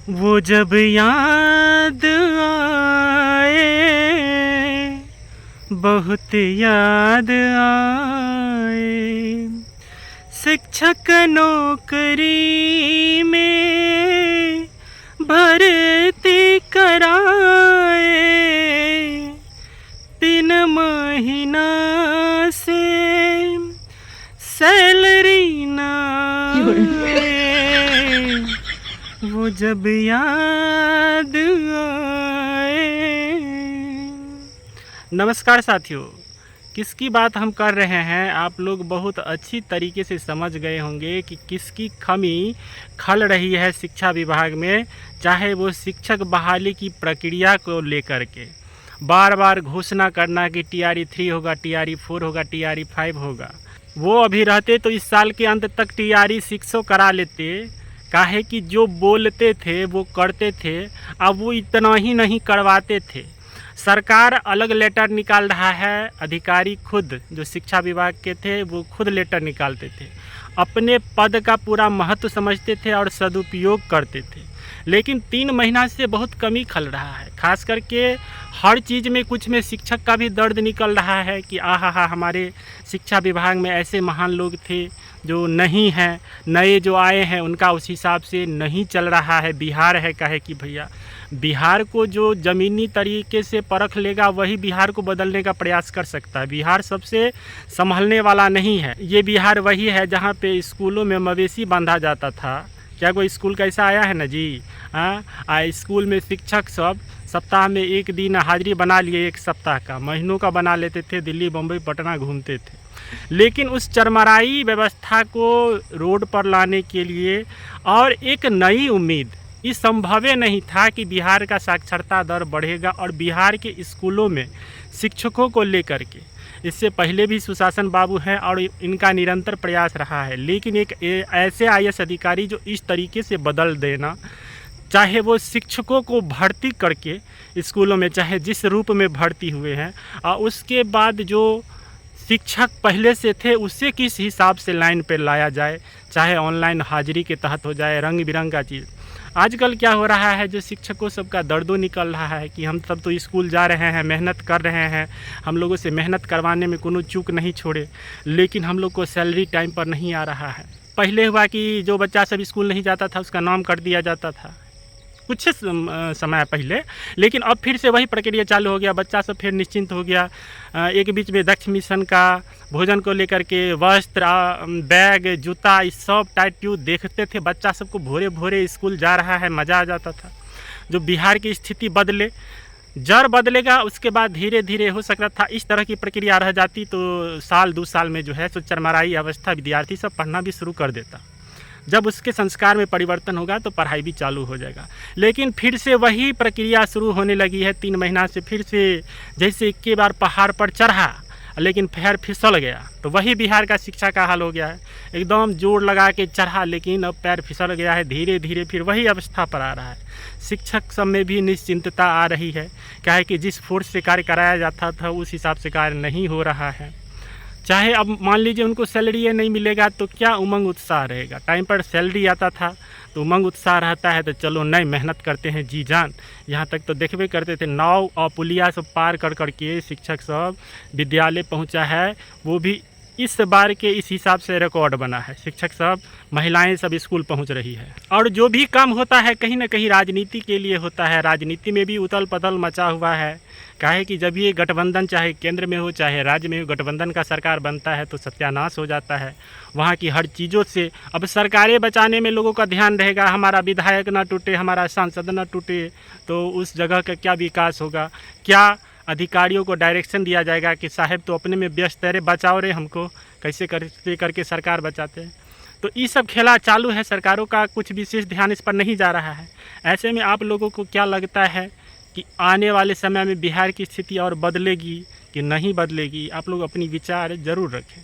वो जब याद आए, बहुत याद आए, शिक्षक नौकरी में भर्ती कराए, 3 महीना से सैलरी ना आए, वो जब याद आए। नमस्कार साथियों, किसकी बात हम कर रहे हैं आप लोग बहुत अच्छी तरीके से समझ गए होंगे कि किसकी कमी खल रही है शिक्षा विभाग में। चाहे वो शिक्षक बहाली की प्रक्रिया को लेकर के बार बार घोषणा करना कि TRE 3 होगा, TRE 4 होगा, TRE 5 होगा। वो अभी रहते तो इस साल के अंत तक TRE 6 करा लेते। काहे कि जो बोलते थे वो करते थे, अब वो इतना ही नहीं करवाते थे। सरकार अलग लेटर निकाल रहा है, अधिकारी खुद जो शिक्षा विभाग के थे वो खुद लेटर निकालते थे, अपने पद का पूरा महत्व समझते थे और सदुपयोग करते थे। लेकिन 3 महीना से बहुत कमी खल रहा है, खास करके हर चीज़ में कुछ में शिक्षक का भी दर्द निकल रहा है कि आहा हमारे शिक्षा विभाग में ऐसे महान लोग थे जो नहीं हैं, नए जो आए हैं उनका उस हिसाब से नहीं चल रहा है। बिहार है, कहे कि भैया बिहार को जो ज़मीनी तरीके से परख लेगा वही बिहार को बदलने का प्रयास कर सकता है। बिहार सबसे संभलने वाला नहीं है। ये बिहार वही है जहाँ पे स्कूलों में मवेशी बांधा जाता था। क्या कोई स्कूल कैसा आया है ना जी? स्कूल में शिक्षक सब सप्ताह में 1 दिन हाजिरी बना लिए, 1 सप्ताह का, महीनों का बना लेते थे, दिल्ली बम्बई पटना घूमते थे। लेकिन उस चरमराई व्यवस्था को रोड पर लाने के लिए और एक नई उम्मीद, ये संभव नहीं था कि बिहार का साक्षरता दर बढ़ेगा और बिहार के स्कूलों में शिक्षकों को लेकर के इससे पहले भी सुशासन बाबू हैं और इनका निरंतर प्रयास रहा है। लेकिन एक ऐसे IAS अधिकारी जो इस तरीके से बदल देना, चाहे वो शिक्षकों को भर्ती करके स्कूलों में चाहे जिस रूप में भर्ती हुए हैं और उसके बाद जो शिक्षक पहले से थे उससे किस हिसाब से लाइन पे लाया जाए, चाहे ऑनलाइन हाजिरी के तहत हो जाए, रंग बिरंग का चीज़। आजकल क्या हो रहा है, जो शिक्षकों सबका दर्दों निकल रहा है कि हम सब तो स्कूल जा रहे हैं, मेहनत कर रहे हैं, हम लोगों से मेहनत करवाने में कोनो चूक नहीं छोड़े, लेकिन हम लोग को सैलरी टाइम पर नहीं आ रहा है। पहले हुआ कि जो बच्चा सब स्कूल नहीं जाता था उसका नाम कर दिया जाता था कुछ समय पहले, लेकिन अब फिर से वही प्रक्रिया चालू हो गया। बच्चा सब फिर निश्चिंत हो गया। एक बीच में दक्ष मिशन का भोजन को लेकर के वस्त्र, बैग, जूता, इस सब टाइट्यूब देखते थे। बच्चा सबको भोरे भोरे स्कूल जा रहा है, मज़ा आ जाता था। जो बिहार की स्थिति बदले, जड़ बदलेगा उसके बाद धीरे धीरे हो सकता था इस तरह की प्रक्रिया रह जाती तो साल 2 साल में जो है सो चरमराई अवस्था, विद्यार्थी सब पढ़ना भी शुरू कर देता। जब उसके संस्कार में परिवर्तन होगा तो पढ़ाई भी चालू हो जाएगा। लेकिन फिर से वही प्रक्रिया शुरू होने लगी है 3 महीना से। फिर से जैसे एक बार पहाड़ पर चढ़ा लेकिन पैर फिसल गया, तो वही बिहार का शिक्षा का हाल हो गया है। एकदम जोर लगा के चढ़ा लेकिन अब पैर फिसल गया है, धीरे धीरे फिर वही अवस्था पर आ रहा है। शिक्षक सब में भी निश्चिंतता आ रही है, क्या है कि जिस फोर्स से कार्य कराया जाता था उस हिसाब से कार्य नहीं हो रहा है। चाहे अब मान लीजिए उनको सैलरी नहीं मिलेगा तो क्या उमंग उत्साह रहेगा। टाइम पर सैलरी आता था तो उमंग उत्साह रहता है, तो चलो नई मेहनत करते हैं जी जान। यहाँ तक तो देखबे करते थे, नाव और पुलिया सब पार कर के शिक्षक सब विद्यालय पहुँचा है। वो भी इस बार के इस हिसाब से रिकॉर्ड बना है। शिक्षक सब, महिलाएं सब स्कूल पहुंच रही है। और जो भी काम होता है कहीं ना कहीं राजनीति के लिए होता है। राजनीति में भी उथल पुथल मचा हुआ है। काहे कि जब ये गठबंधन चाहे केंद्र में हो चाहे राज्य में हो, गठबंधन का सरकार बनता है तो सत्यानाश हो जाता है वहाँ की हर चीज़ों से। अब सरकारें बचाने में लोगों का ध्यान रहेगा, हमारा विधायक ना टूटे, हमारा सांसद ना टूटे, तो उस जगह का क्या विकास होगा। क्या अधिकारियों को डायरेक्शन दिया जाएगा कि साहब तो अपने में व्यस्त है, बचाओ रे हमको, कैसे करके सरकार बचाते हैं। तो ये सब खेला चालू है, सरकारों का कुछ विशेष ध्यान इस पर नहीं जा रहा है। ऐसे में आप लोगों को क्या लगता है कि आने वाले समय में बिहार की स्थिति और बदलेगी कि नहीं बदलेगी? आप लोग अपनी विचार ज़रूर रखें।